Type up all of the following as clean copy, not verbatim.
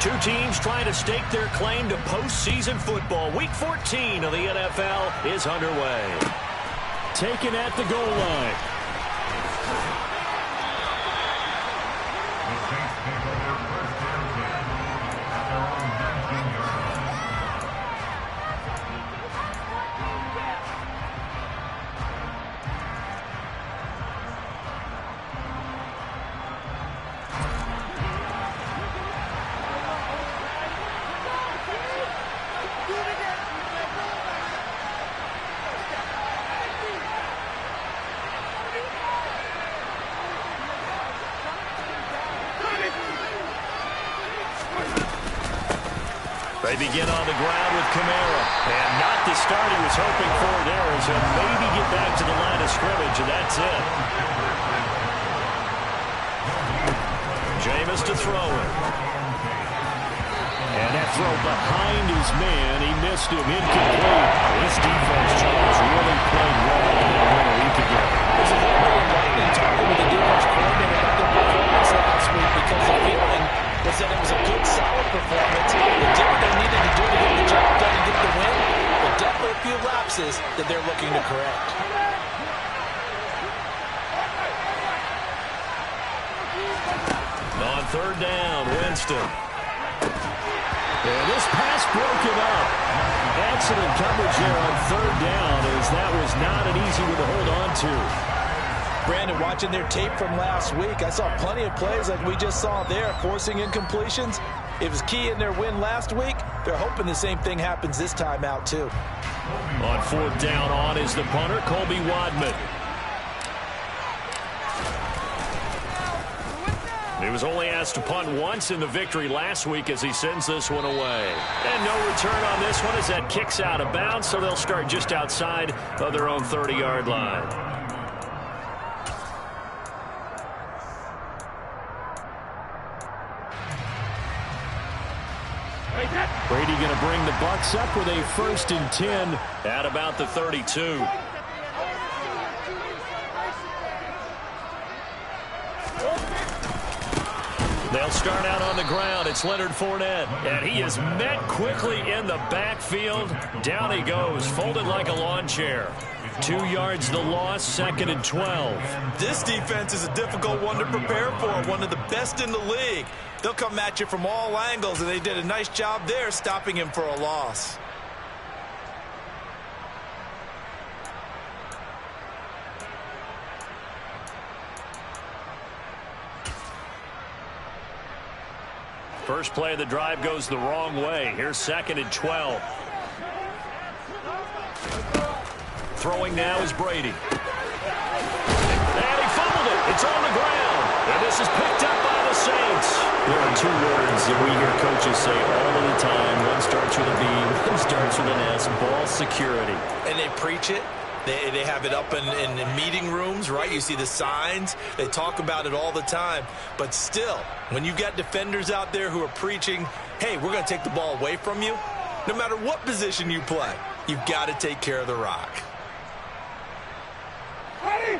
Two teams trying to stake their claim to postseason football. Week 14 of the NFL is underway. Taken at the goal line. They begin on the ground with Kamara. And not the start he was hoping for there, as he'll maybe get back to the line of scrimmage, and that's it. Jameis to throw it. And that throw behind his man. He missed him. Incomplete. This defense, Charles, really played well a week ago. There's a little bit of lightning talking with the defense coordinator about their performance last week, because the feeling was that it was a good, solid performance. They did what they needed to do to get the job done and get the win, but definitely a few lapses that they're looking to correct. On third down, Winston. And this pass broken up. Excellent coverage there on third down, as that was not an easy one to hold on to. Brandon, watching their tape from last week, I saw plenty of plays like we just saw there, forcing incompletions. It was key in their win last week. They're hoping the same thing happens this time out, too. On fourth down, on is the punter, Colby Wadman. He was only asked to punt once in the victory last week as he sends this one away. And no return on this one as that kicks out of bounds, so they'll start just outside of their own 30-yard line. Brady going to bring the Bucs up with a 1st and 10 at about the 32. They'll start out on the ground. It's Leonard Fournette, and he is met quickly in the backfield. Down he goes, folded like a lawn chair. 2 yards the loss, 2nd and 12. This defense is a difficult one to prepare for, one of the best in the league. They'll come at you from all angles, and they did a nice job there stopping him for a loss. First play of the drive goes the wrong way. Here's 2nd and 12. Throwing now is Brady. And he fumbled it. It's on the ground. And this is picked up by the Saints. There are 2 words that we hear coaches say all of the time. One starts with a B, one starts with an S. Ball security. And they preach it. They have it up in meeting rooms, right? You see the signs. They talk about it all the time. But still, when you've got defenders out there who are preaching, hey, we're going to take the ball away from you, no matter what position you play, you've got to take care of the rock. Ready?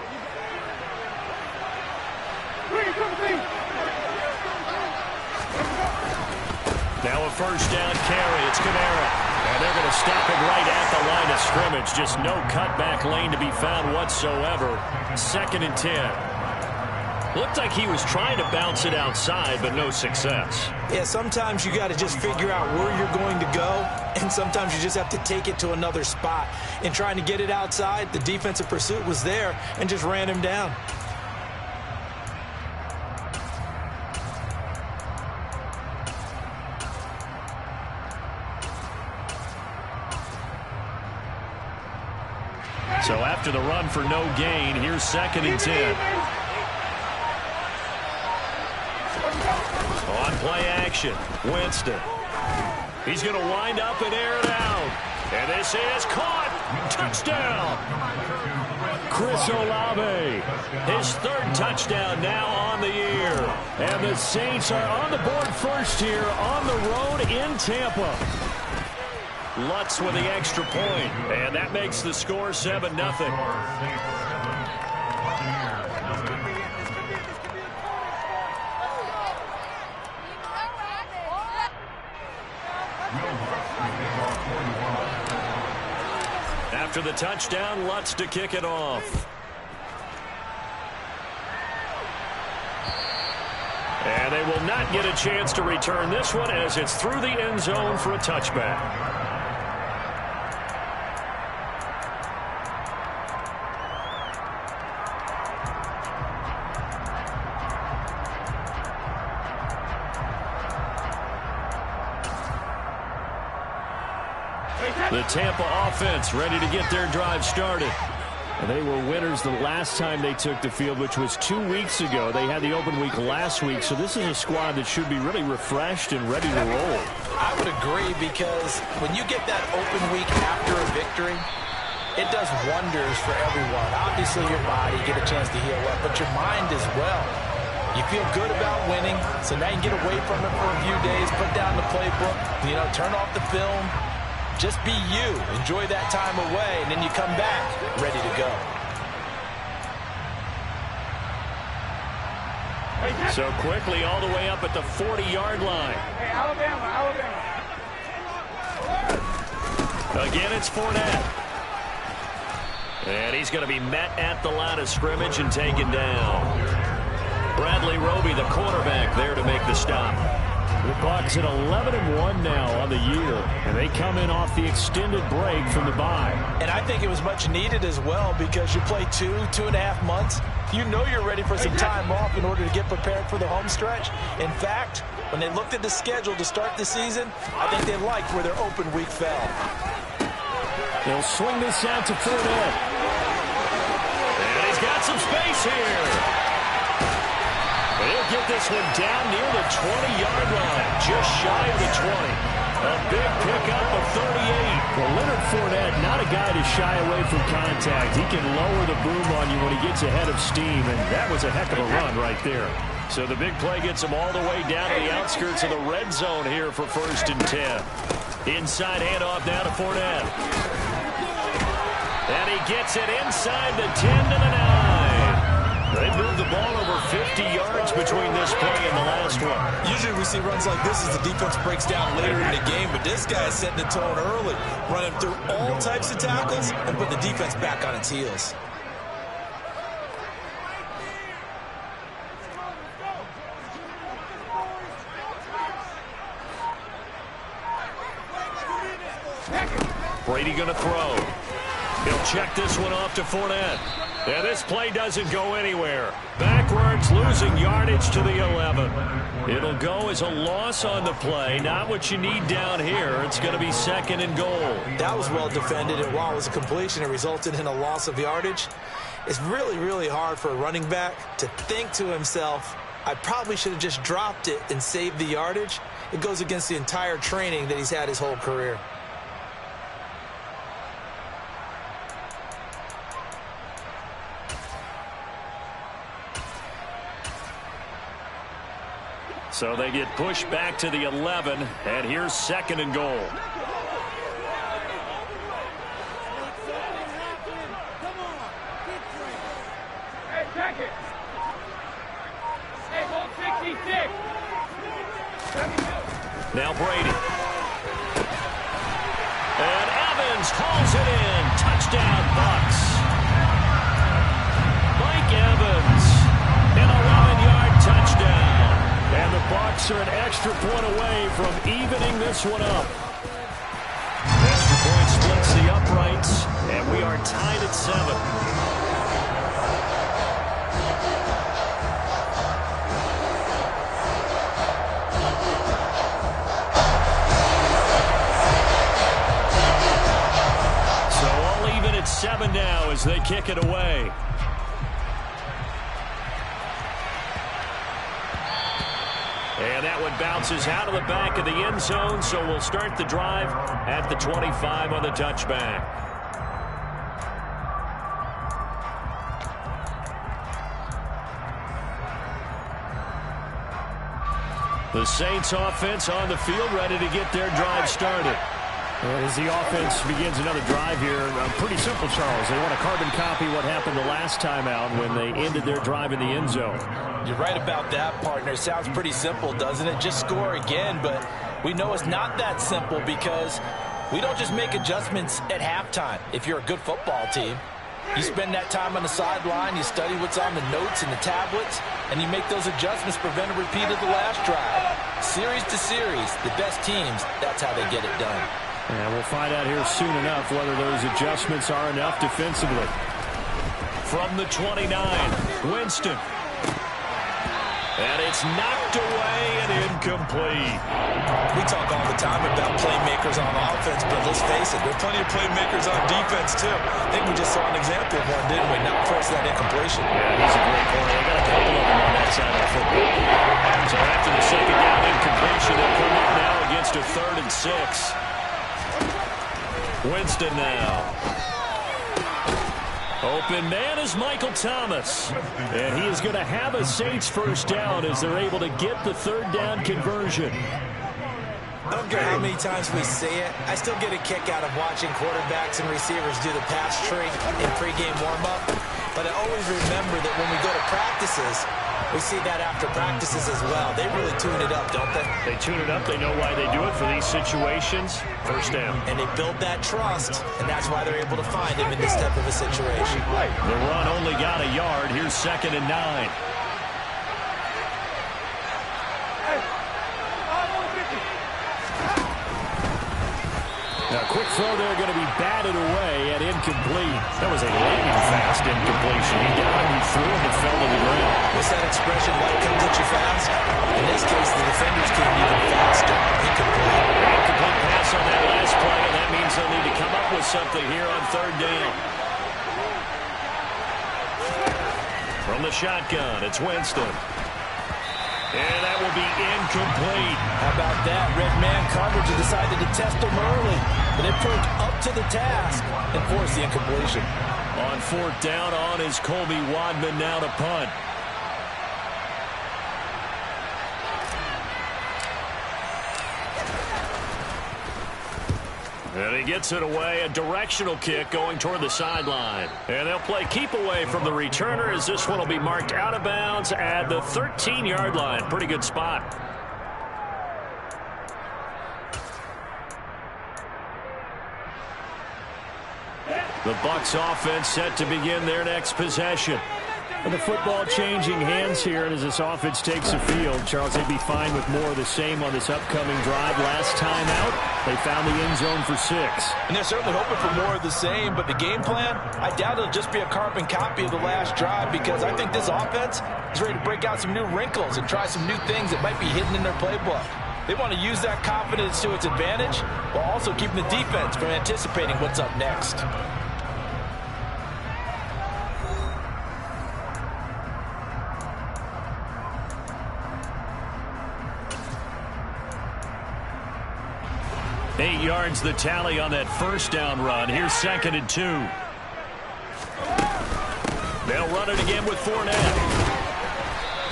Now a first down carry. It's Kamara. And they're going to stop it right at the line of scrimmage. Just no cutback lane to be found whatsoever. 2nd and 10. Looked like he was trying to bounce it outside, but no success. Yeah, sometimes you got to just figure out where you're going to go, and sometimes you just have to take it to another spot. In trying to get it outside, the defensive pursuit was there and just ran him down. So after the run for no gain, here's 2nd and 10. On play action, Winston. He's going to wind up and air it out. And this is caught. Touchdown. Chris Olave. His 3rd touchdown now on the year. And the Saints are on the board first here on the road in Tampa. Lutz with the extra point, and that makes the score 7-0. After the touchdown, Lutz to kick it off. And they will not get a chance to return this one as it's through the end zone for a touchback. The Tampa offense ready to get their drive started. And they were winners the last time they took the field, which was 2 weeks ago. They had the open week last week, so this is a squad that should be really refreshed and ready to roll. I would agree, because when you get that open week after a victory, it does wonders for everyone. Obviously, your body, get a chance to heal up, but your mind as well. You feel good about winning, so now you can get away from it for a few days, put down the playbook, turn off the film. Just be you. Enjoy that time away, and then you come back ready to go. So quickly all the way up at the 40-yard line. Hey, Alabama. Again, it's Fournette. And he's going to be met at the line of scrimmage and taken down. Bradley Roby, the cornerback, there to make the stop. The Bucs at 11-1 now on the year, and they come in off the extended break from the bye. And I think it was much needed as well, because you play 2.5 months. You know you're ready for some time off in order to get prepared for the home stretch. In fact, when they looked at the schedule to start the season, I think they liked where their open week fell. They'll swing this out to Fournette. And he's got some space here. He'll get this one down near the 20-yard line, just shy of the 20. A big pickup of 38. Well, Leonard Fournette, not a guy to shy away from contact. He can lower the boom on you when he gets ahead of steam, and that was a heck of a run right there. So the big play gets him all the way down to the outskirts of the red zone here for 1st and 10. Inside handoff now to Fournette. And he gets it inside the 10 to the 9. They moved the ball over 50 yards between this play and the last one. Usually we see runs like this as the defense breaks down later in the game, but this guy is setting the tone early, running through all types of tackles and putting the defense back on its heels. Brady going to throw. He'll check this one off to Fournette. And this play doesn't go anywhere. Backwards, losing yardage to the 11. It'll go as a loss on the play. Not what you need down here. It's going to be 2nd and goal. That was well defended, and while it was a completion, it resulted in a loss of yardage. It's really, really hard for a running back to think to himself, I probably should have just dropped it and saved the yardage. It goes against the entire training that he's had his whole career. So they get pushed back to the 11, and here's 2nd and goal. Hey, check it. Hey, ball 66. Now Brady. And Evans hauls it in. Touchdown, Bucs. Mike Evans, an 11-yard touchdown. And the Bucs are an extra point away from evening this one up. Extra point splits the uprights, and we are tied at 7. So all even at 7 now as they kick it away. And that one bounces out of the back of the end zone, so we'll start the drive at the 25 on the touchback. The Saints offense on the field ready to get their drive started. As the offense begins another drive here, pretty simple, Charles. They want to carbon copy what happened the last time out when they ended their drive in the end zone. You're right about that, partner. Sounds pretty simple, doesn't it? Just score again, but we know it's not that simple, because We don't just make adjustments at halftime if you're a good football team. You spend that time on the sideline, you study what's on the notes and the tablets, and you make those adjustments to prevent a repeat of the last drive. Series to series, the best teams, that's how they get it done. And we'll find out here soon enough whether those adjustments are enough defensively. From the 29, Winston. And it's knocked away and incomplete. We talk all the time about playmakers on offense, but let's face it, there are plenty of playmakers on defense, too. I think we just saw an example of one, didn't we? Not force that incompletion. Yeah, he's a great corner. They got a couple of them on that side of the football. So after the second down incompletion, they'll come up now against a 3rd and 6. Winston now. Open man is Michael Thomas. And he is going to have a Saints first down as they're able to get the 3rd down conversion. I don't care how many times we say it, I still get a kick out of watching quarterbacks and receivers do the pass tree in pregame warm-up. But I always remember that when we go to practices, we see that after practices as well. They really tune it up, don't they? They tune it up. They know why they do it for these situations. First down. And they build that trust, and that's why they're able to find him in this type of a situation. The run only got a yard. Here's 2nd and 9. Now, quick throw there going to be batted away and incomplete. That was a lightning fast incompletion. He got him, he threw him, and fell to the ground. What's that expression, light comes at you fast? In this case, the defenders came even faster. Incomplete. Incomplete pass on that last play, and that means they'll need to come up with something here on 3rd down. From the shotgun, it's Winston. And that will be incomplete. How about that? Red man coverage decided to test him early. But it proved up to the task and forced the incompletion. On 4th down on is Colby Wadman now to punt. And he gets it away, a directional kick going toward the sideline. And they'll play keep away from the returner as this one will be marked out of bounds at the 13-yard line. Pretty good spot. The Bucs offense set to begin their next possession. And the football changing hands here, and as this offense takes the field, Charles, they'd be fine with more of the same on this upcoming drive. Last time out, they found the end zone for 6. And they're certainly hoping for more of the same, but the game plan, I doubt it'll just be a carbon copy of the last drive, because I think this offense is ready to break out some new wrinkles and try some new things that might be hidden in their playbook. They want to use that confidence to its advantage while also keeping the defense from anticipating what's up next. Eight yards the tally on that first down run. Here's 2nd and 2. They'll run it again with Fournette.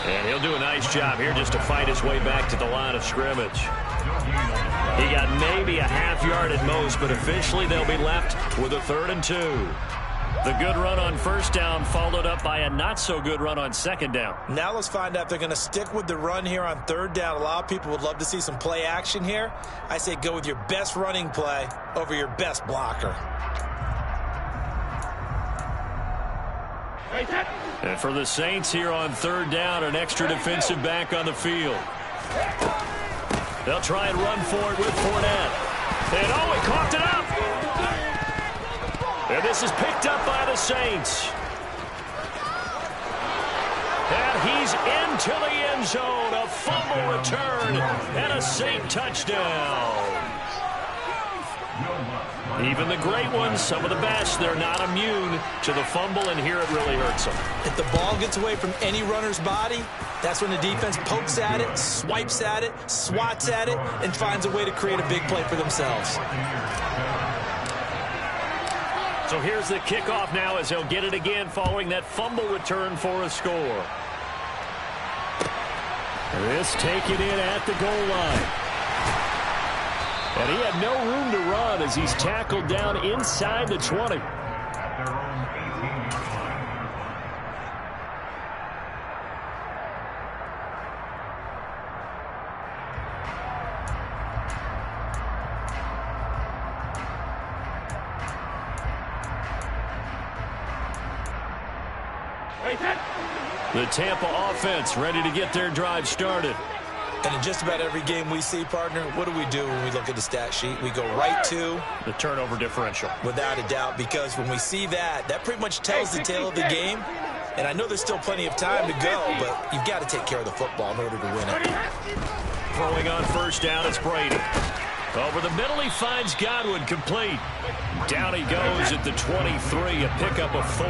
And he'll do a nice job here just to fight his way back to the line of scrimmage. He got maybe a half yard at most, but officially they'll be left with a 3rd and 2. The good run on first down followed up by a not-so-good run on 2nd down. Now let's find out if they're going to stick with the run here on 3rd down. A lot of people would love to see some play action here. I say go with your best running play over your best blocker. And for the Saints here on 3rd down, an extra defensive back on the field. They'll try and run for it with Fournette. And oh, he coughed it up. And this is picked up by the Saints. And he's into the end zone. A fumble return and a Saint touchdown. Even the great ones, some of the best, they're not immune to the fumble, and here it really hurts them. If the ball gets away from any runner's body, that's when the defense pokes at it, swipes at it, swats at it, and finds a way to create a big play for themselves. So here's the kickoff now as they'll get it again following that fumble return for a score. This taken in at the goal line. And he had no room to run as he's tackled down inside the 20. The Tampa offense ready to get their drive started. And in just about every game we see, partner, what do when we look at the stat sheet? We go right to the turnover differential. Without a doubt, because when we see that pretty much tells the tale of the game. And I know there's still plenty of time to go, but you've got to take care of the football in order to win it. Throwing on first down, it's Brady. Over the middle, he finds Godwin, complete. Down he goes at the 23, a pickup of 4.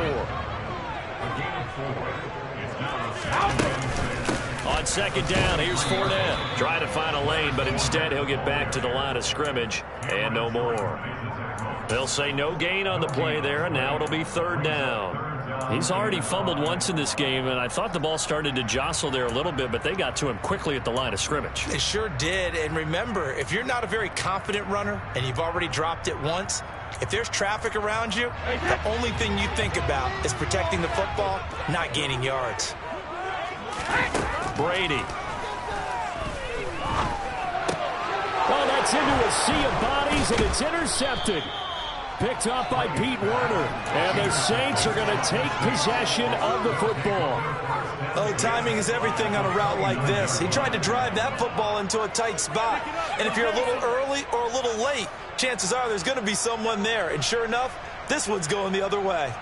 On second down, here's Fournette. Trying to find a lane, but instead he'll get back to the line of scrimmage, and no more. They'll say no gain on the play there, and now it'll be third down. He's already fumbled once in this game, and I thought the ball started to jostle there a little bit, but they got to him quickly at the line of scrimmage. They sure did, and remember, if you're not a very confident runner and you've already dropped it once, if there's traffic around you, the only thing you think about is protecting the football, not gaining yards. Brady. Oh, that's into a sea of bodies, and it's intercepted. Picked off by Pete Werner. And the Saints are going to take possession of the football. Oh, timing is everything on a route like this. He tried to drive that football into a tight spot. And if you're a little early or a little late, chances are there's going to be someone there. And sure enough, this one's going the other way.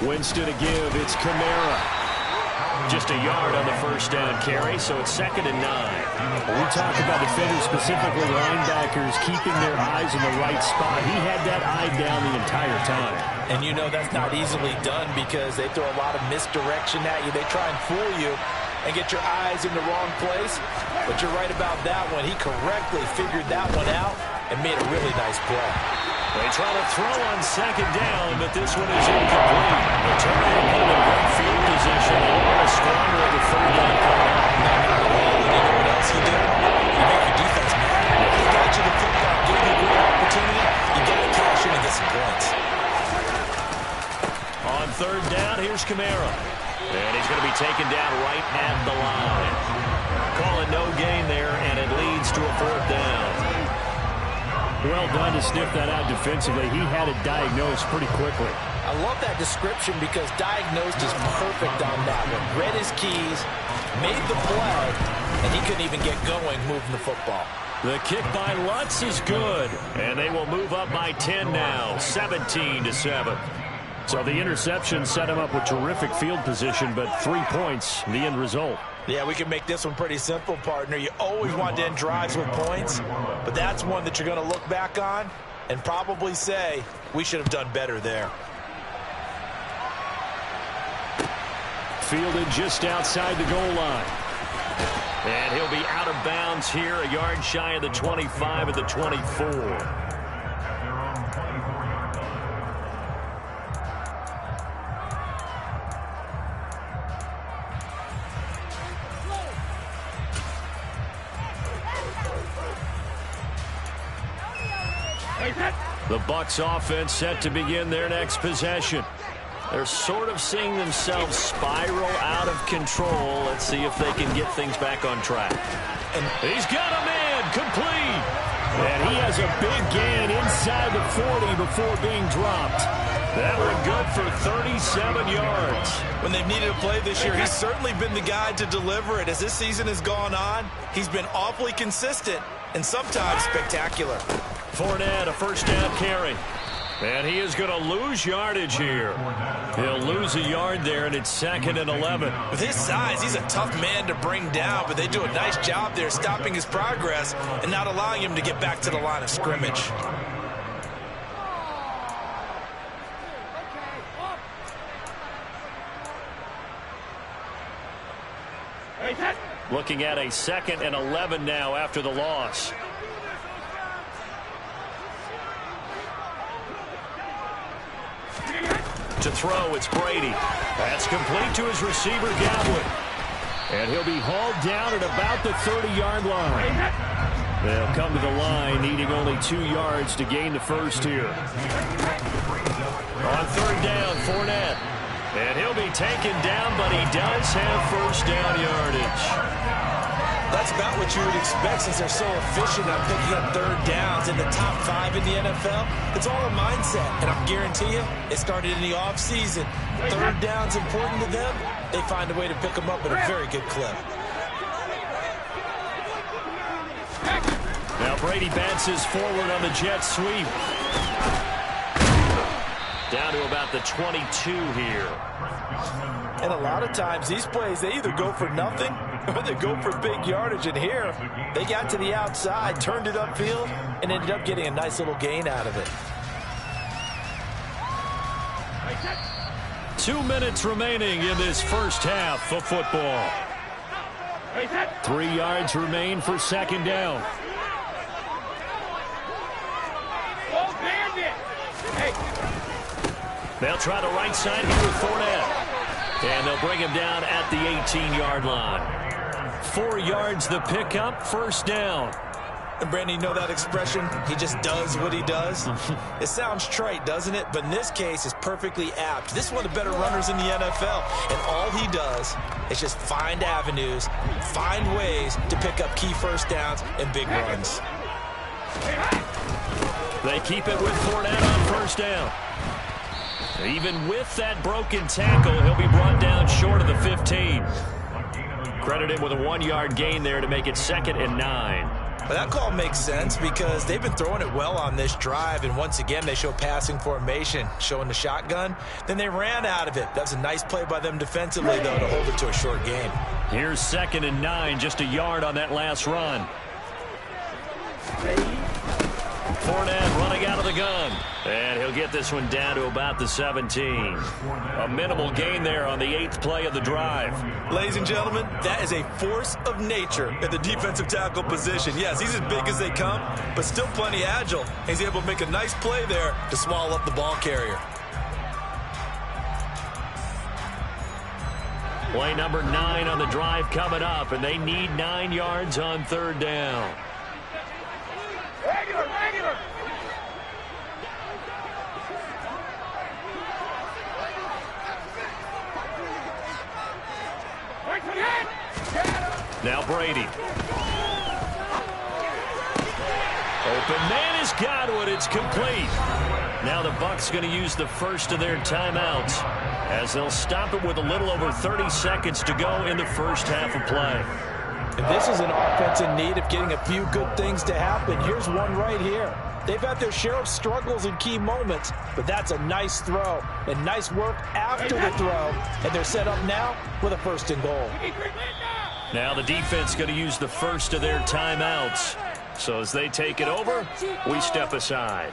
Winston to give. It's Kamara. Just a yard on the first down carry, so it's 2nd and 9. We talk about defenders, specifically linebackers, keeping their eyes in the right spot. He had that eye down the entire time. And you know that's not easily done because they throw a lot of misdirection at you. They try and fool you and get your eyes in the wrong place. But you're right about that one. He correctly figured that one out and made a really nice play. They try to throw on second down, but this one is incomplete. The turnover put him in great field position. A little stronger at the third down call. You know what else you do? You make your defense mad. He got you the football, gave you a great opportunity. You got to cash in and get some points. On third down, here's Kamara. And he's going to be taken down right at the line. Calling no gain there, and it leads to a 4th down. Well done to sniff that out defensively. He had it diagnosed pretty quickly. I love that description because diagnosed is perfect on that one. Read his keys, made the play, and he couldn't even get going moving the football. The kick by Lutz is good, and they will move up by 10 now, 17-7. So the interception set him up with terrific field position, but 3 points, the end result. Yeah, we can make this one pretty simple, partner. You always want to end drives with points, but that's one that you're going to look back on and probably say, we should have done better there. Fielded just outside the goal line. And he'll be out of bounds here, a yard shy of the 25 at the 24. The Bucs offense set to begin their next possession. They're sort of seeing themselves spiral out of control. Let's see if they can get things back on track. And he's got a man complete. And he has a big gain inside the 40 before being dropped. That one good for 37 yards. When they've needed a play this year, he's certainly been the guy to deliver it. As this season has gone on, he's been awfully consistent and sometimes spectacular. Fournette, a first down carry. And he is going to lose yardage here. He'll lose a yard there, and it's 2nd and 11. With his size, he's a tough man to bring down, but they do a nice job there stopping his progress and not allowing him to get back to the line of scrimmage. Looking at a 2nd and 11 now after the loss. To throw, it's Brady. That's complete to his receiver, Godwin. And he'll be hauled down at about the 30-yard line. They'll come to the line, needing only 2 yards to gain the first here. On third down, Fournette. And he'll be taken down, but he does have first down yardage. That's about what you would expect since they're so efficient on picking up third downs in the top 5 in the NFL. It's all a mindset, and I guarantee you, it started in the offseason. Third down's important to them. They find a way to pick them up at a very good clip. Now Brady bounces forward on the jet sweep. Down to about the 22 here. And a lot of times, these plays, they either go for nothing or they go for big yardage. And here, they got to the outside, turned it upfield, and ended up getting a nice little gain out of it. 2 minutes remaining in this first half of football. 3 yards remain for second down. They'll try the right side here with Fournette. And they'll bring him down at the 18-yard line. 4 yards the pickup, first down. And Brandon, you know that expression? He just does what he does. It sounds trite, doesn't it? But in this case, it's perfectly apt. This is one of the better runners in the NFL. And all he does is just find avenues, find ways to pick up key first downs and big runs. They keep it with Fournette on first down. Even with that broken tackle, he'll be brought down short of the 15. Credit him with a 1-yard gain there to make it 2nd and 9. Well, that call makes sense because they've been throwing it well on this drive, and once again they show passing formation, showing the shotgun. Then they ran out of it. That's a nice play by them defensively, though, to hold it to a short gain. Here's 2nd and 9, just a yard on that last run. Fournette running out of the gun. And he'll get this one down to about the 17. A minimal gain there on the 8th play of the drive. Ladies and gentlemen, that is a force of nature at the defensive tackle position. Yes, he's as big as they come, but still plenty agile. He's able to make a nice play there to swallow up the ball carrier. Play number 9 on the drive coming up, and they need 9 yards on third down. Regular. Now Brady. Open man is Godwin. It's complete. Now the Bucs going to use the first of their timeouts as they'll stop it with a little over 30 seconds to go in the first half of play. And this is an offense in need of getting a few good things to happen. Here's one right here. They've had their share of struggles in key moments, but that's a nice throw and nice work after the throw. And they're set up now with a 1st and goal. Now the defense going to use the first of their timeouts. So as they take it over, we step aside.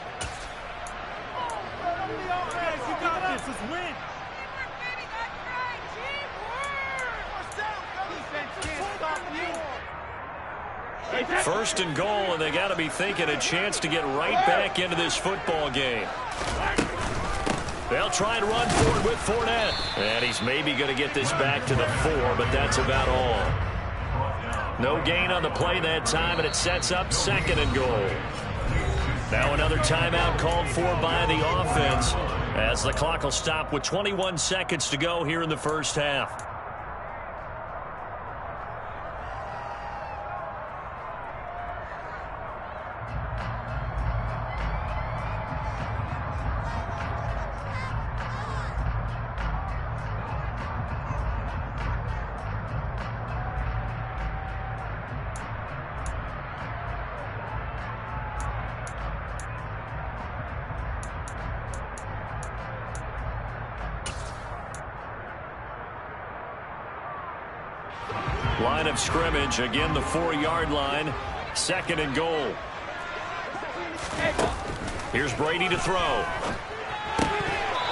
First and goal, and they got to be thinking a chance to get right back into this football game. They'll try and run forward with Fournette. And he's maybe going to get this back to the 4, but that's about all. No gain on the play that time, and it sets up 2nd and goal. Now another timeout called for by the offense as the clock will stop with 21 seconds to go here in the first half. Line of scrimmage, again the 4-yard line, 2nd and goal. Here's Brady to throw.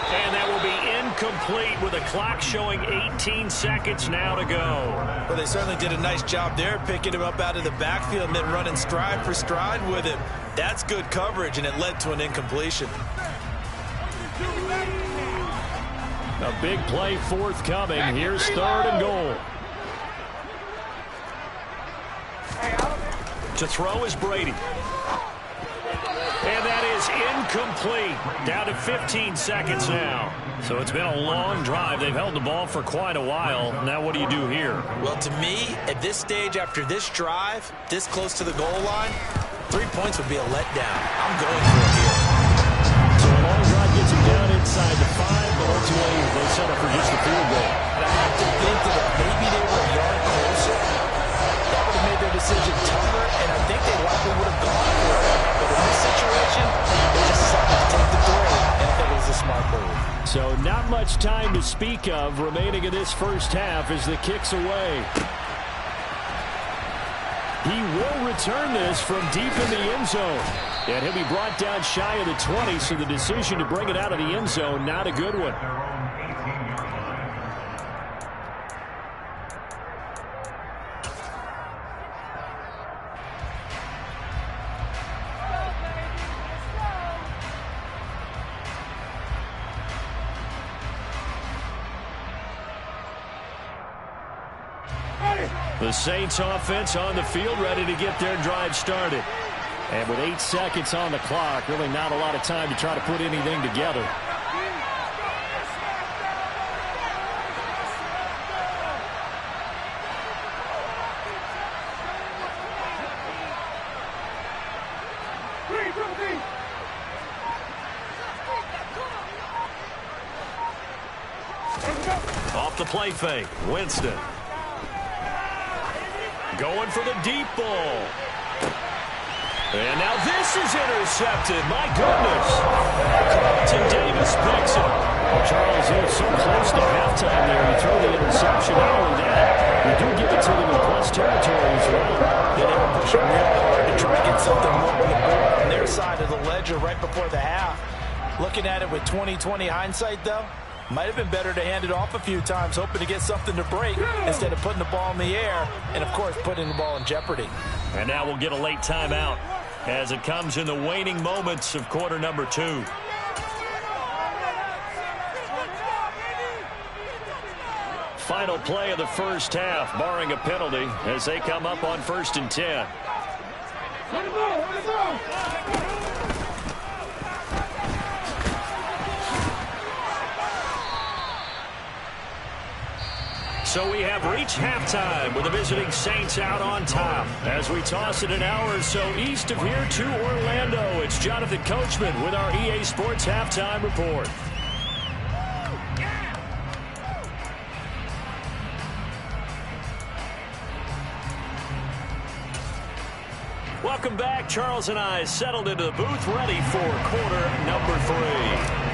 And that will be incomplete with the clock showing 18 seconds now to go. Well, they certainly did a nice job there, picking him up out of the backfield and then running stride for stride with him. That's good coverage, and it led to an incompletion. A big play forthcoming. Here's 3rd and goal. To throw is Brady. And that is incomplete. Down to 15 seconds now. So it's been a long drive. They've held the ball for quite a while. Now what do you do here? Well, to me, at this stage after this drive, this close to the goal line, 3 points would be a letdown. I'm going for it here. So a long drive gets him down inside the 5, but ultimately they settle for just a field goal. And I have to think that if maybe they were a yard closer, that would have made their decision tougher, and I think they likely would have gone for it. But in this situation, they just decided to take the 3, and I think it was a smart move. So not much time to speak of remaining in this first half as the kick's away. He will return this from deep in the end zone. And he'll be brought down shy of the 20, so the decision to bring it out of the end zone, not a good one. The Saints offense on the field, ready to get their drive started. And with 8 seconds on the clock, really not a lot of time to try to put anything together. Off the play fake, Winston. Going for the deep ball. And now this is intercepted. My goodness. Carlton Davis picks it. Charles, he was so close to halftime there. He threw the interception. Not only that, we do give it to them in plus territory as well. Yeah, they were pushing real hard to try to get something more on the board on their side of the ledger right before the half. Looking at it with 20/20 hindsight, though, might have been better to hand it off a few times, hoping to get something to break instead of putting the ball in the air and, of course, putting the ball in jeopardy. And now we'll get a late timeout as it comes in the waning moments of quarter number 2. Final play of the first half, barring a penalty, as they come up on 1st and 10. So we have reached halftime with the visiting Saints out on top. As we toss it an hour or so east of here to Orlando, it's Jonathan Coachman with our EA Sports Halftime Report. Welcome back. Charles and I settled into the booth, ready for quarter number 3.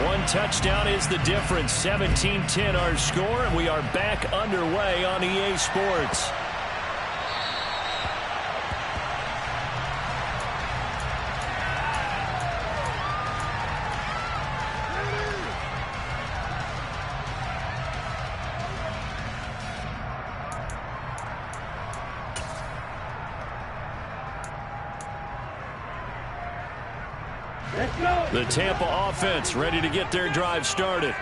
One touchdown is the difference. 17-10 our score, and we are back underway on EA Sports. The Tampa offense ready to get their drive started.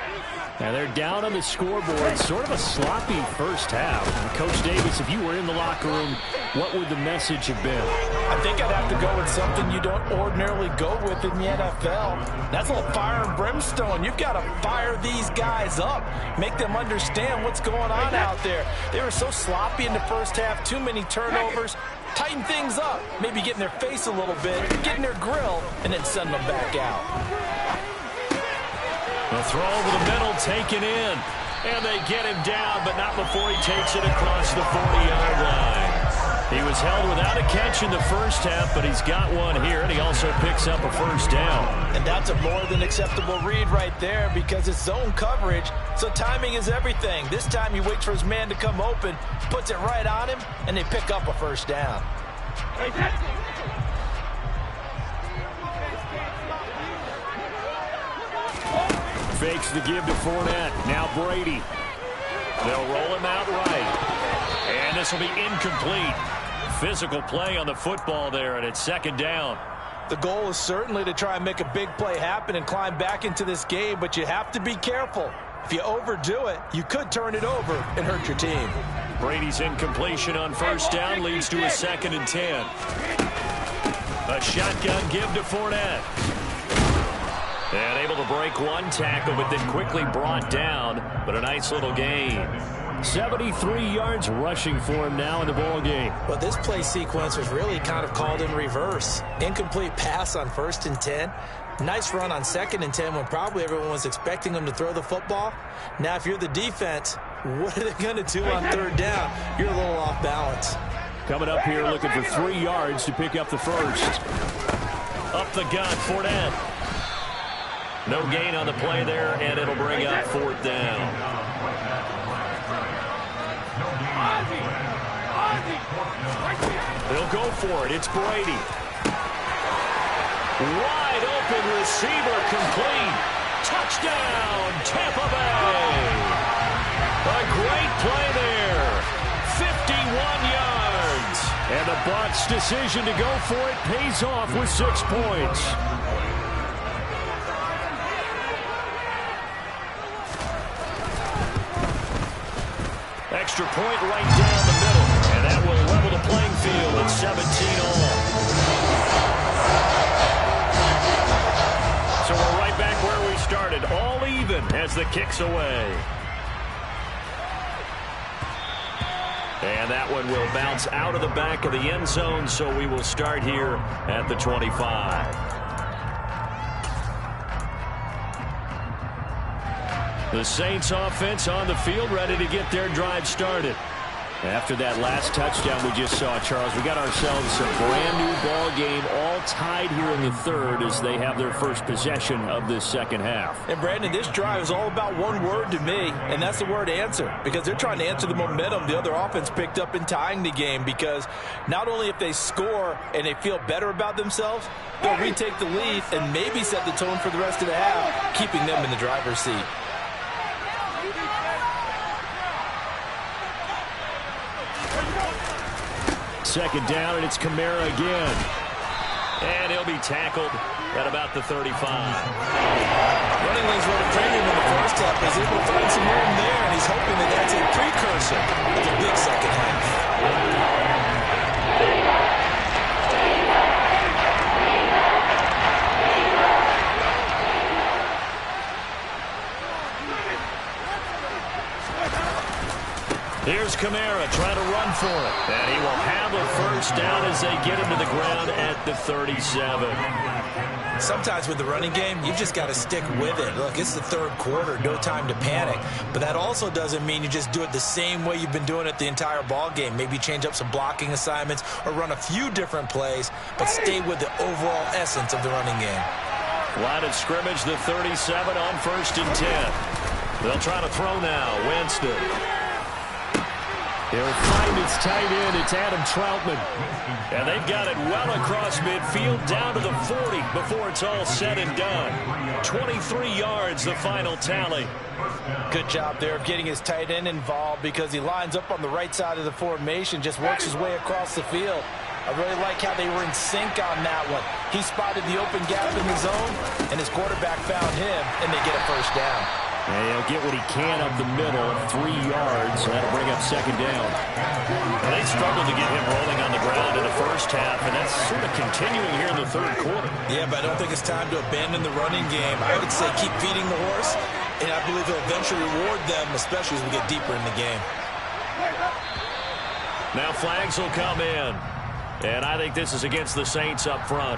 And they're down on the scoreboard. Sort of a sloppy first half. And Coach Davis, if you were in the locker room, what would the message have been? I think I'd have to go with something you don't ordinarily go with in the NFL. That's a little fire and brimstone. You've got to fire these guys up. Make them understand what's going on out there. They were so sloppy in the first half. Too many turnovers. Tighten things up. Maybe get in their face a little bit. Get in their grill. And then send them back out. The throw over the middle, taken in. And they get him down, but not before he takes it across the 40-yard line. He was held without a catch in the first half, but he's got one here, and he also picks up a first down. And that's a more than acceptable read right there because it's zone coverage, so timing is everything. This time he waits for his man to come open, puts it right on him, and they pick up a first down. Fakes the give to Fournette. Now Brady. They'll roll him out right. And this will be incomplete. Physical play on the football there, and it's second down. The goal is certainly to try and make a big play happen and climb back into this game, but you have to be careful. If you overdo it, you could turn it over and hurt your team. Brady's incompletion on first down leads to a 2nd and 10. A shotgun give to Fournette. And able to break one tackle, but then quickly brought down. But a nice little gain. 73 yards rushing for him now in the ball game. Well, this play sequence was really kind of called in reverse. Incomplete pass on 1st and 10. Nice run on 2nd and 10 when probably everyone was expecting him to throw the football. Now, if you're the defense, what are they going to do on 3rd down? You're a little off balance. Coming up here looking for 3 yards to pick up the first. Up the gun, Fournette. No gain on the play there, and it'll bring up 4th down. They'll go for it. It's Brady. Wide open receiver complete. Touchdown, Tampa Bay. A great play there. 51 yards. And the Bucs' decision to go for it pays off with 6 points. Extra point right down the middle. And that will level the playing field at 17 all. So we're right back where we started, all even as the kick's away. And that one will bounce out of the back of the end zone, so we will start here at the 25. The Saints offense on the field, ready to get their drive started. After that last touchdown we just saw, Charles, we got ourselves a brand new ball game, all tied here in the 3rd as they have their first possession of this 2nd half. And Brandon, this drive is all about one word to me, and that's the word answer, because they're trying to answer the momentum the other offense picked up in tying the game, because not only if they score and they feel better about themselves, they'll retake the lead and maybe set the tone for the rest of the half, keeping them in the driver's seat. Second down, and it's Kamara again. And he'll be tackled at about the 35. Running lanes were a premium in the first half. He's able to find some room there, and he's hoping that that's a precursor of a big second half. Here's Kamara trying to run for it. And he will have a first down as they get him to the ground at the 37. Sometimes with the running game, you've just got to stick with it. Look, it's the 3rd quarter, no time to panic. But that also doesn't mean you just do it the same way you've been doing it the entire ball game. Maybe change up some blocking assignments or run a few different plays, but stay with the overall essence of the running game. Line of scrimmage, the 37 on 1st and 10. They'll try to throw now. Winston. He'll find its tight end. It's Adam Troutman. And they've got it well across midfield down to the 40 before it's all said and done. 23 yards, the final tally. Good job there of getting his tight end involved because he lines up on the right side of the formation, just works his way across the field. I really like how they were in sync on that one. He spotted the open gap in the zone, and his quarterback found him, and they get a first down. And he'll get what he can up the middle, 3 yards, and that'll bring up 2nd down. And they struggled to get him rolling on the ground in the first half, and that's sort of continuing here in the 3rd quarter. Yeah, but I don't think it's time to abandon the running game. I would say keep feeding the horse, and I believe he'll eventually reward them, especially as we get deeper in the game. Now flags will come in, and I think this is against the Saints up front.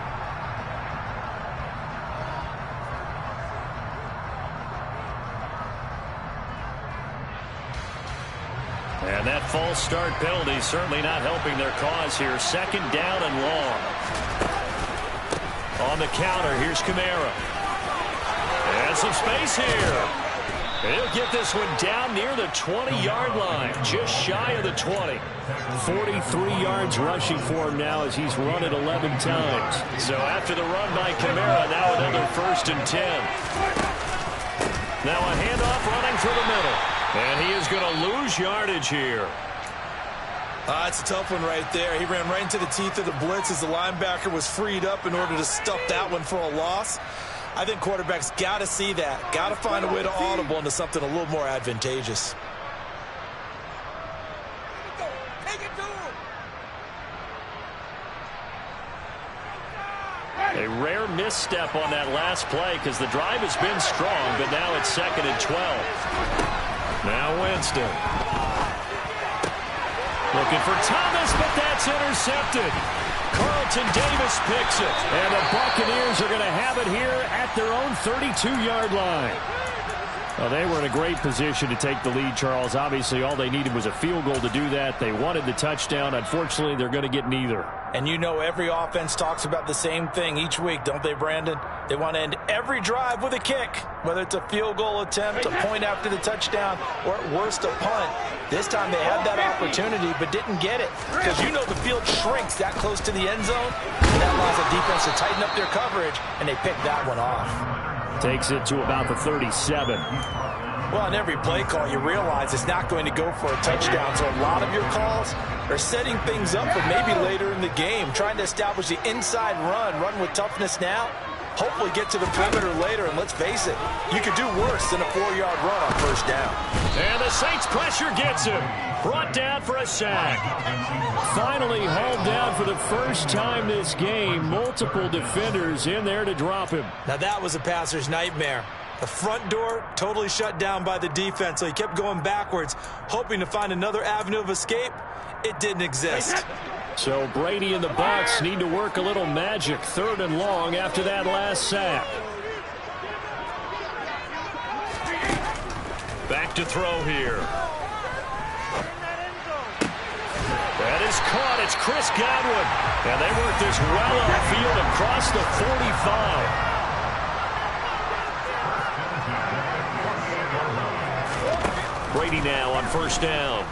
And that false start penalty certainly not helping their cause here. 2nd down and long. On the counter, here's Kamara. And some space here. He'll get this one down near the 20-yard line, just shy of the 20. 43 yards rushing for him now as he's run it 11 times. So after the run by Kamara, now another 1st and 10. Now a handoff running through the middle. And he is going to lose yardage here. It's a tough one right there. He ran right into the teeth of the blitz as the linebacker was freed up in order to stuff that one for a loss. I think quarterbacks got to see that. Got to find a way to audible into something a little more advantageous. A rare misstep on that last play because the drive has been strong, but now it's 2nd and 12. Now Winston. Looking for Thomas, but that's intercepted. Carlton Davis picks it. And the Buccaneers are going to have it here at their own 32-yard line. Well, they were in a great position to take the lead, Charles. Obviously, all they needed was a field goal to do that. They wanted the touchdown. Unfortunately, they're going to get neither. And you know every offense talks about the same thing each week, don't they, Brandon? They want to end every drive with a kick, whether it's a field goal attempt, a point after the touchdown, or at worst a punt. This time they had that opportunity but didn't get it because you know the field shrinks that close to the end zone. And that allows the defense to tighten up their coverage, and they picked that one off. Takes it to about the 37. Well, on every play call, you realize it's not going to go for a touchdown. So a lot of your calls are setting things up for maybe later in the game, trying to establish the inside run with toughness now, hopefully get to the perimeter later. And let's face it, you could do worse than a 4-yard run on first down. And the Saints pressure gets him. Brought down for a sack. Finally hauled down for the first time this game. Multiple defenders in there to drop him. Now that was a passer's nightmare. The front door totally shut down by the defense, so he kept going backwards, hoping to find another avenue of escape. It didn't exist. So Brady and the Bucs need to work a little magic. 3rd and long after that last sack. Back to throw here. That is caught. It's Chris Godwin. And they work this well upfield across the 45. Brady now on first down.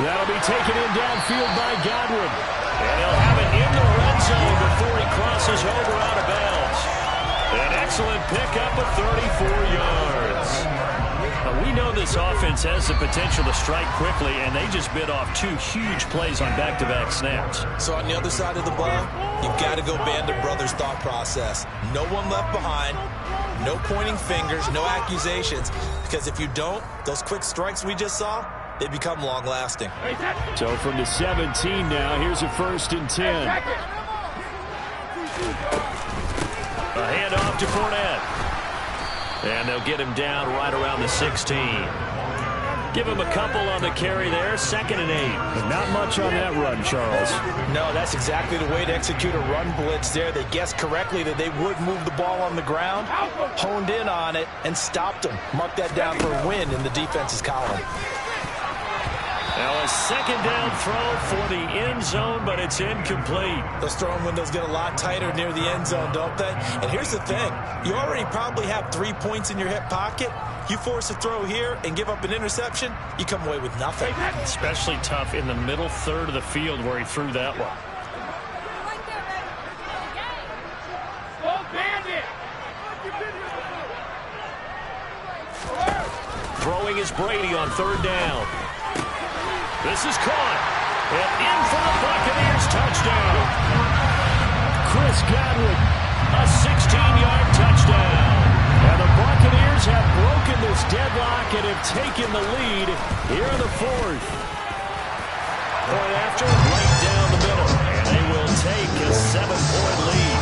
That'll be taken in downfield by Godwin. And he'll have it in the red zone before he crosses over out of bounds. An excellent pickup of 34 yards. We know this offense has the potential to strike quickly, and they just bit off 2 huge plays on back-to-back snaps. So on the other side of the ball, you've got to go Band of Brothers thought process. No one left behind. No pointing fingers, no accusations, because if you don't, those quick strikes we just saw, they become long-lasting. So from the 17 now, here's a 1st and 10. A handoff to Fournette. And they'll get him down right around the 16. Give him a couple on the carry there, 2nd and 8. But not much on that run, Charles. No, that's exactly the way to execute a run blitz there. They guessed correctly that they would move the ball on the ground, honed in on it, and stopped them. Mark that down for a win in the defense's column. Now a 2nd down throw for the end zone, but it's incomplete. Those throwing windows get a lot tighter near the end zone, don't they? And here's the thing. You already probably have 3 points in your hip pocket. You force a throw here and give up an interception, you come away with nothing. Especially tough in the middle third of the field where he threw that one. Throwing is Brady on 3rd down. This is caught. And in for the Buccaneers touchdown. Chris Godwin, a 16-yard touchdown. And the Buccaneers have broken this deadlock and have taken the lead here in the 4th. Point after, right down the middle. And they will take a 7-point lead.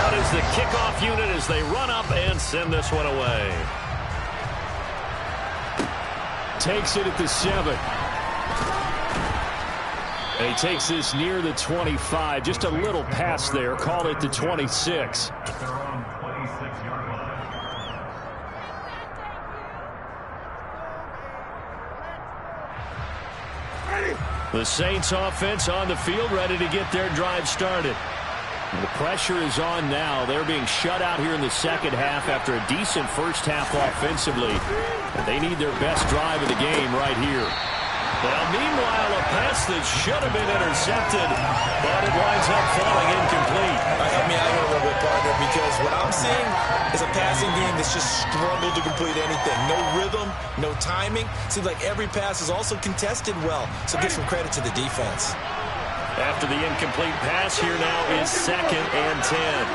Out is the kickoff unit as they run up and send this one away. Takes it at the 7. And he takes this near the 25. Just a little pass there. Call it the 26. The Saints offense on the field, ready to get their drive started. The pressure is on now. They're being shut out here in the 2nd half after a decent first half offensively. And they need their best drive of the game right here. Well, meanwhile, a pass pass that should have been intercepted, but it winds up falling incomplete. Help me out here a little bit, partner, because what I'm seeing is a passing game that's just struggled to complete anything. No rhythm, no timing. Seems like every pass is also contested well, so give some credit to the defense. After the incomplete pass, here now is 2nd and 10.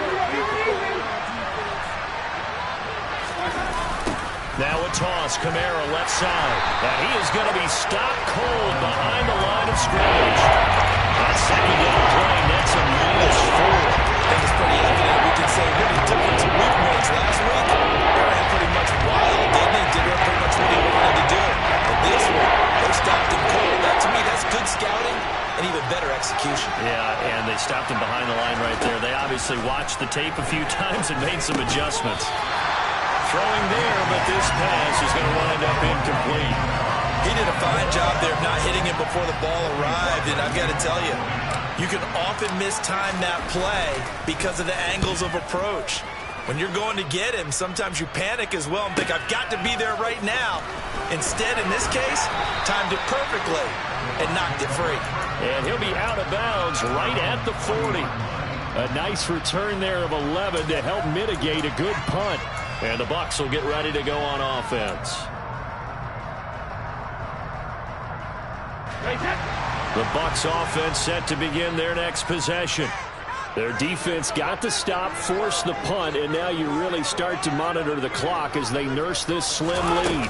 Now a toss, Kamara left side. And he is going to be stopped cold behind the line of scrimmage. That second down play nets a -4. I think it's pretty evident. We can say what a difference a week makes. Last week, they ran pretty much wild, didn't they? Did pretty much what he wanted to do. But this one, they stopped him cold. That, to me, that's good scouting and even better execution. Yeah, and they stopped him behind the line right there. They obviously watched the tape a few times and made some adjustments. Throwing there, but this pass is going to wind up incomplete. He did a fine job there of not hitting him before the ball arrived, and I've got to tell you, you can often mistime that play because of the angles of approach. When you're going to get him, sometimes you panic as well and think, I've got to be there right now. Instead, in this case, timed it perfectly and knocked it free. And he'll be out of bounds right at the 40. A nice return there of 11 to help mitigate a good punt. And the Bucs will get ready to go on offense. The Bucs offense set to begin their next possession. Their defense got the stop, forced the punt, and now you really start to monitor the clock as they nurse this slim lead.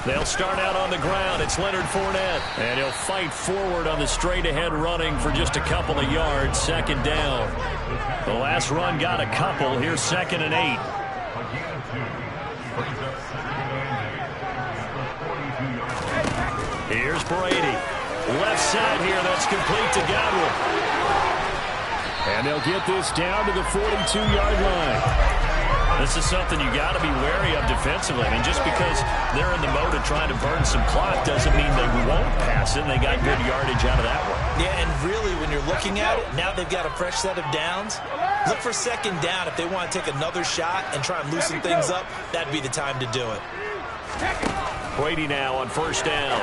They'll start out on the ground. It's Leonard Fournette. And he'll fight forward on the straight-ahead running for just a couple of yards. 2nd down. The last run got a couple. Here's 2nd and 8. Here's Brady. Left side here. That's complete to Godwin. And they'll get this down to the 42-yard line. This is something you got to be wary of defensively. I mean, just because they're in the mode of trying to burn some clock doesn't mean they won't pass it. And they got good yardage out of that one. Yeah, and really, when you're looking at it, now they've got a fresh set of downs. Look for 2nd down. If they want to take another shot and try and loosen things up, that'd be the time to do it. Brady now on 1st down.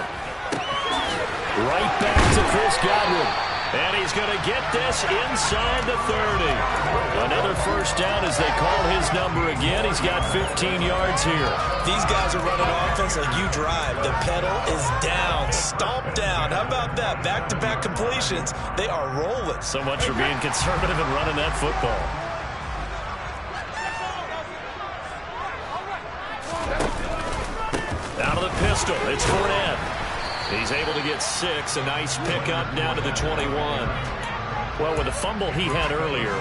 Right back to Chris Godwin. And he's going to get this inside the 30. Another 1st down as they call his number again. He's got 15 yards here. These guys are running offense like you drive. The pedal is down, stomp down. How about that? Back-to-back completions. They are rolling. So much for being conservative and running that football. Out of the pistol, it's Fournette. He's able to get 6. A nice pickup down to the 21. Well, with the fumble he had earlier,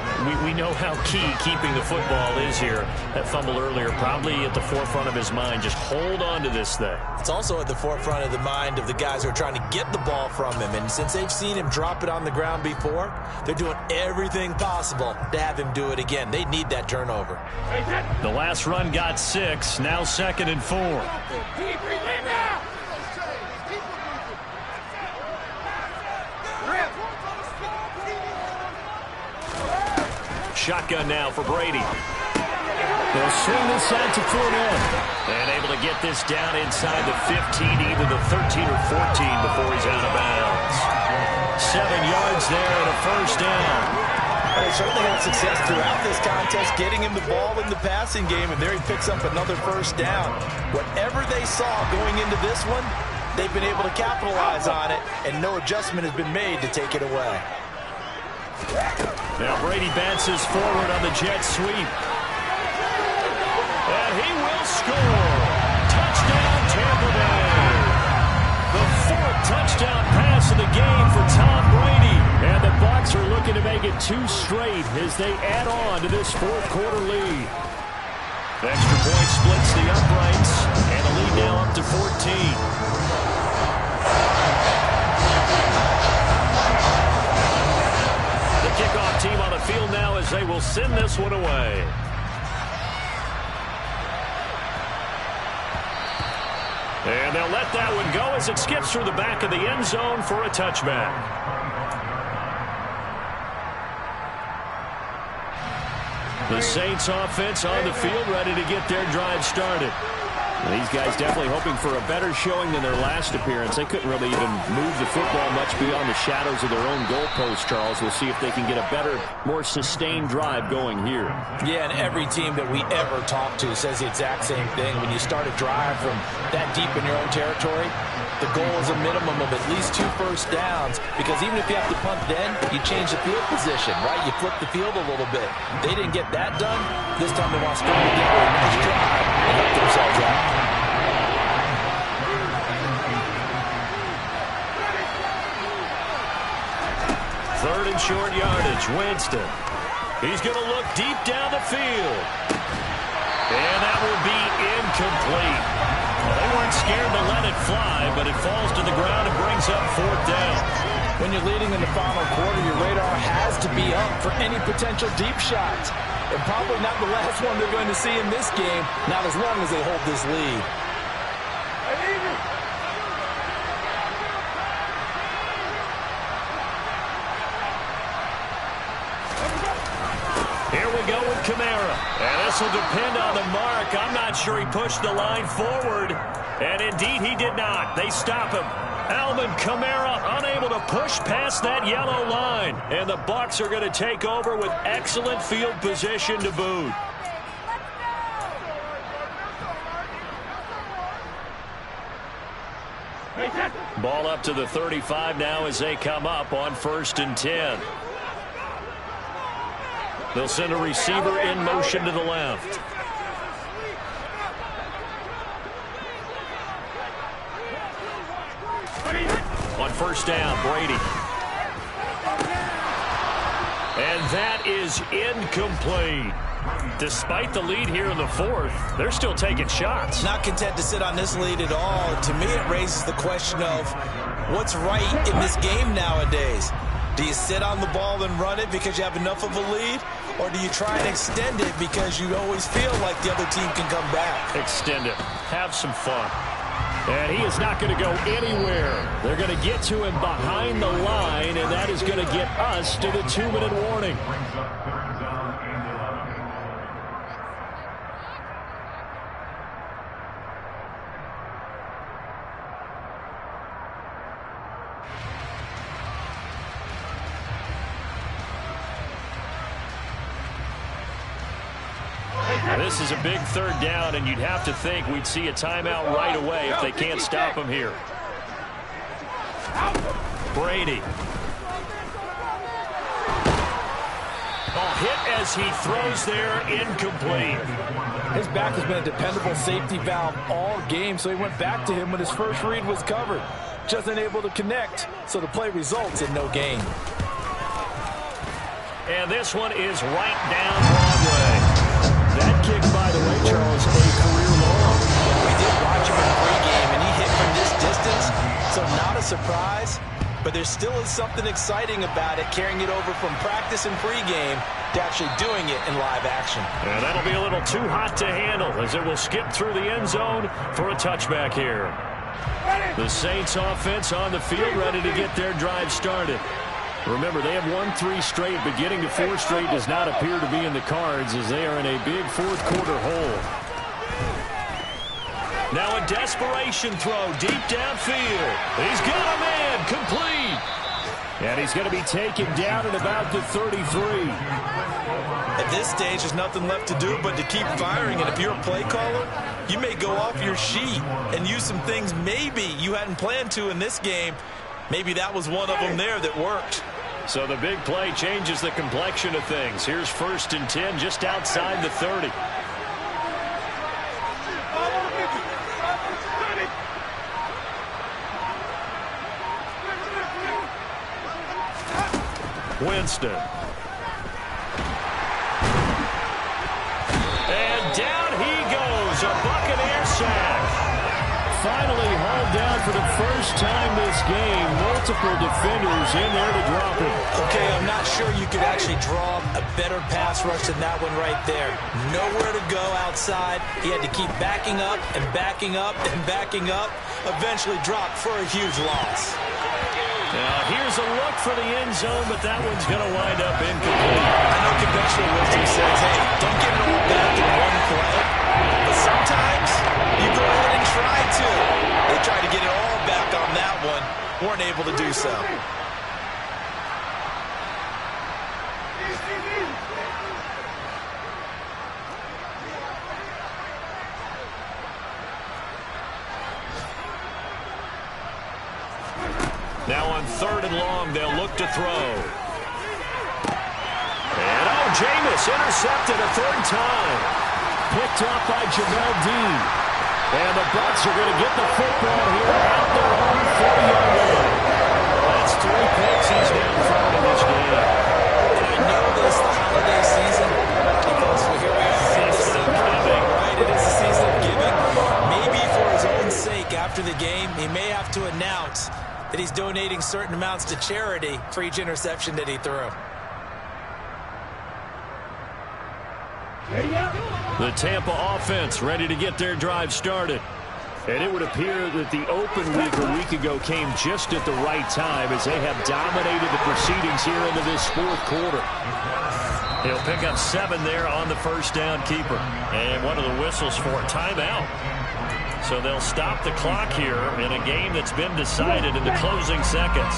we know how key keeping the football is here. That fumble earlier probably at the forefront of his mind. Just hold on to this thing. It's also at the forefront of the mind of the guys who are trying to get the ball from him. And since they've seen him drop it on the ground before, they're doing everything possible to have him do it again. They need that turnover. The last run got 6. Now 2nd and 4. Shotgun now for Brady. They'll swing this out to Fournette. And able to get this down inside the 15, either the 13 or 14 before he's out of bounds. 7 yards there and a 1st down. They certainly had success throughout this contest, getting him the ball in the passing game, and there he picks up another 1st down. Whatever they saw going into this one, they've been able to capitalize on it, and no adjustment has been made to take it away. Now Brady bounces forward on the jet sweep. And he will score. Touchdown, Tampa Bay. The 4th touchdown pass of the game for Tom Brady. And the Bucs are looking to make it 2 straight as they add on to this 4th quarter lead. The extra point splits the uprights, and the lead now up to 14. Kickoff team on the field now as they will send this one away. And they'll let that one go as it skips through the back of the end zone for a touchback. The Saints offense on the field ready to get their drive started. These guys definitely hoping for a better showing than their last appearance. They couldn't really even move the football much beyond the shadows of their own goalpost, Charles. We'll see if they can get a better, more sustained drive going here. Yeah, and every team that we ever talk to says the exact same thing. When you start a drive from that deep in your own territory, the goal is a minimum of at least 2 first downs, because even if you have to punt then, you change the field position, right? You flip the field a little bit. They didn't get that done. This time they want to start again with a nice drive and help themselves out. Third and short yardage, Winston. He's going to look deep down the field. And that will be incomplete. Well, they weren't scared to let it fly, but it falls to the ground and brings up 4th down. When you're leading in the final quarter, your radar has to be up for any potential deep shots. And probably not the last one they're going to see in this game, not as long as they hold this lead. Here we go with Kamara. And this will depend on the mark. I'm not sure he pushed the line forward. And indeed he did not. They stop him. Alvin Kamara unable to push past that yellow line. And the Bucs are going to take over with excellent field position to boot. Ball up to the 35 now as they come up on 1st and 10. They'll send a receiver in motion to the left. On 1st down, Brady. And that is incomplete. Despite the lead here in the 4th, they're still taking shots. Not content to sit on this lead at all. To me, it raises the question of what's right in this game nowadays. Do you sit on the ball and run it because you have enough of a lead? Or do you try and extend it because you always feel like the other team can come back? Extend it. Have some fun. And he is not going to go anywhere. They're going to get to him behind the line, and that is going to get us to the 2-minute warning. This is a big 3rd down, and you'd have to think we'd see a timeout right away if they can't stop him here. Brady. Hit as he throws there, incomplete. His back has been a dependable safety valve all game, so he went back to him when his first read was covered. Just unable to connect, so the play results in no gain. And this one is right down Broadway. That kick, by the way, Charles, a career long. We did watch him in the pregame, and he hit from this distance, so not a surprise. But there still is something exciting about it, carrying it over from practice and pregame to actually doing it in live action. And that'll be a little too hot to handle as it will skip through the end zone for a touchback here. The Saints offense on the field ready to get their drive started. Remember, they have won 3 straight, but getting to 4 straight does not appear to be in the cards as they are in a big 4th quarter hole. Now a desperation throw deep downfield. He's got a man, complete. And he's going to be taken down at about the 33. At this stage, there's nothing left to do but to keep firing. And if you're a play caller, you may go off your sheet and use some things maybe you hadn't planned to in this game. Maybe that was one of them there that worked. So the big play changes the complexion of things. Here's 1st and 10 just outside the 30. Winston. And down he goes. A Buccaneer sack. Finally hauled down for the first time this game. Multiple defenders in there to drop him. Okay, I'm not sure you could actually draw a better pass rush than that one right there. Nowhere to go outside. He had to keep backing up and backing up and backing up. Eventually dropped for a huge loss. Now here's a look for the end zone, but that one's going to wind up incomplete. I know conventional wisdom says, hey, don't get it all back in one play. But sometimes you go tried to. They tried to get it all back on that one. Weren't able to do so. Now on 3rd and long, they'll look to throw. And Jameis intercepted a 3rd time. Picked up by Jamel Dean. And the Bucs are going to get the football here at their own 40-yard line. That's 3 picks he's now thrown in this game. And I know this, the holiday season, because here we are. Season of giving. Right, it is the season of giving. Maybe for his own sake after the game, he may have to announce that he's donating certain amounts to charity for each interception that he threw. The Tampa offense ready to get their drive started. And it would appear that the open week a week ago came just at the right time as they have dominated the proceedings here into this 4th quarter. He'll pick up 7 there on the first down keeper. And one of the whistles for a timeout. So they'll stop the clock here in a game that's been decided in the closing seconds.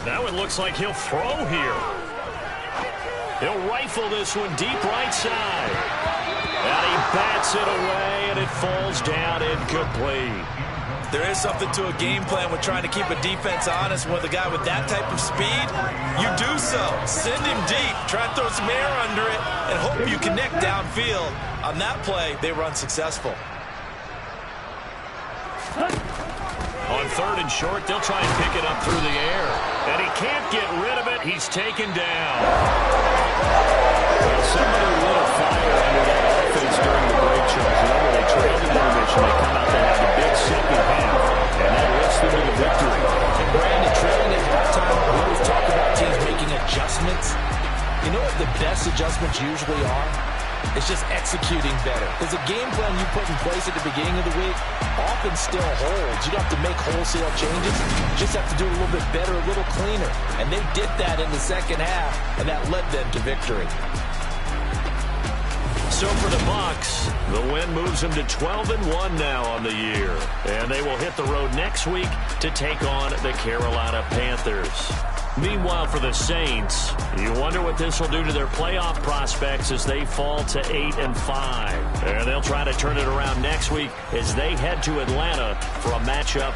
Now it looks like he'll throw here. He'll rifle this one deep right side. And he bats it away, and it falls down incomplete. There is something to a game plan with trying to keep a defense honest. With a guy with that type of speed, you do so. Send him deep. Try and throw some air under it and hope you connect downfield. On that play, they were unsuccessful. On 3rd and short, they'll try and pick it up through the air. And he can't get rid of it. He's taken down. Well, somebody lit a fire under that offense during the break, Charles. Remember, they trailed in intermission. They come out to have a big second half, and that lets them to the victory. And Brandon, trailing at halftime, we always talk about teams making adjustments. You know what the best adjustments usually are? It's just executing better. Because the game plan you put in place at the beginning of the week often still holds. You don't have to make wholesale changes. You just have to do it a little bit better, a little cleaner. And they did that in the second half, and that led them to victory. So for the Bucs, the win moves them to 12-1 now on the year. And they will hit the road next week to take on the Carolina Panthers. Meanwhile, for the Saints, you wonder what this will do to their playoff prospects as they fall to 8-5. And they'll try to turn it around next week as they head to Atlanta for a matchup